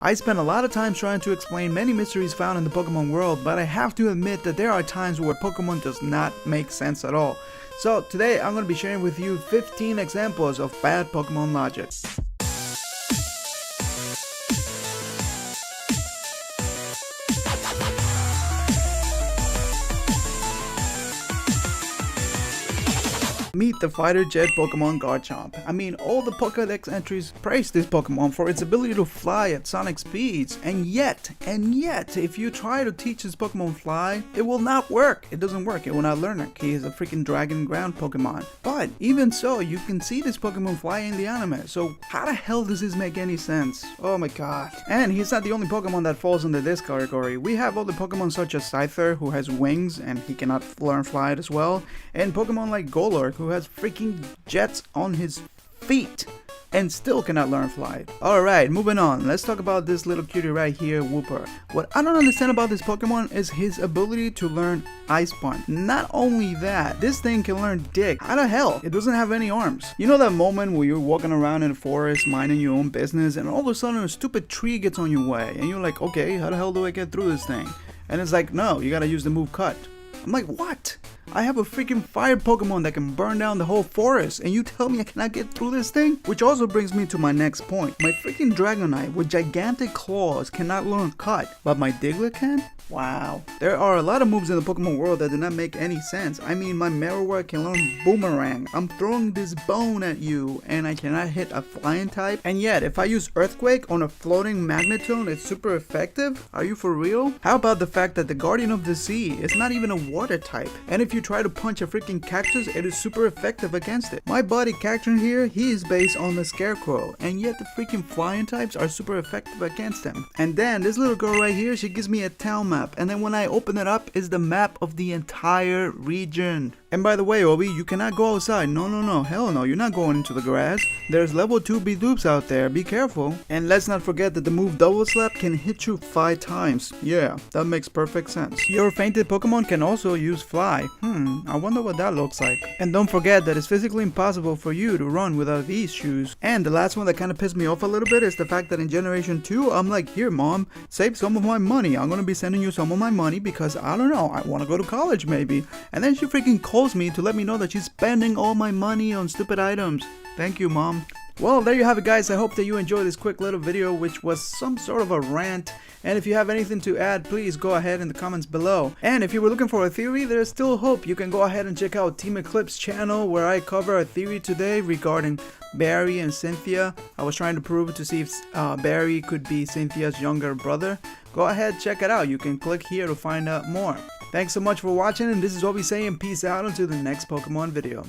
I spent a lot of time trying to explain many mysteries found in the Pokemon world, but I have to admit that there are times where Pokemon does not make sense at all. So today I'm going to be sharing with you 15 examples of bad Pokemon logic. Meet the fighter jet Pokemon Garchomp. I mean, all the Pokédex entries praise this Pokemon for its ability to fly at sonic speeds, and yet, if you try to teach this Pokemon fly, it will not work. It doesn't work. It will not learn it. He is a freaking dragon ground Pokemon. But even so, you can see this Pokemon fly in the anime. So how the hell does this make any sense? Oh my god. And he's not the only Pokemon that falls under this category. We have other Pokemon such as Scyther, who has wings and he cannot learn flight as well, and Pokemon like Golurk, who has freaking jets on his feet and still cannot learn flight. Alright, moving on. Let's talk about this little cutie right here, Wooper. What I don't understand about this Pokemon is his ability to learn Ice Punch. Not only that, this thing can learn Dig. How the hell? It doesn't have any arms. You know that moment where you're walking around in the forest, minding your own business, and all of a sudden a stupid tree gets on your way, and you're like, okay, how the hell do I get through this thing? And it's like, no, you gotta use the move Cut. I'm like, what? I have a freaking fire Pokemon that can burn down the whole forest, and you tell me I cannot get through this thing? Which also brings me to my next point. My freaking Dragonite with gigantic claws cannot learn Cut, but my Diglett can? Wow. There are a lot of moves in the Pokemon world that do not make any sense. I mean, my Marowak can learn Boomerang. I'm throwing this bone at you, and I cannot hit a flying type. And yet, if I use Earthquake on a floating Magnetone, it's super effective? Are you for real? How about the fact that the Guardian of the Sea is not even a water type? And if you try to punch a freaking cactus, it is super effective against it. My buddy Cacturn here, he is based on the Scarecrow, and yet the freaking flying types are super effective against him. And then this little girl right here, she gives me a town map, and then when I open it up, is the map of the entire region. And by the way, Obi, you cannot go outside. No, hell no, you're not going into the grass. There's level 2 Bidoops out there, be careful. And let's not forget that the move Double Slap can hit you 5 times. Yeah, that makes perfect sense. Your fainted Pokemon can also use Fly. I wonder what that looks like. And don't forget that it's physically impossible for you to run without these shoes. And the last one that kind of pissed me off a little bit is the fact that in Generation 2, I'm like, here mom, save some of my money. I'm gonna be sending you some of my money because, I don't know, I want to go to college maybe. And then she freaking calls me to let me know that she's spending all my money on stupid items. Thank you, mom. Well, there you have it, guys. I hope that you enjoyed this quick little video, which was some sort of a rant. And if you have anything to add, please go ahead in the comments below. And if you were looking for a theory, there's still hope. You can go ahead and check out Team Eclipse's channel, where I cover a theory today regarding Barry and Cynthia. I was trying to prove to see if Barry could be Cynthia's younger brother. Go ahead, check it out. You can click here to find out more. Thanks so much for watching, and this is what we say, and peace out until the next Pokemon video.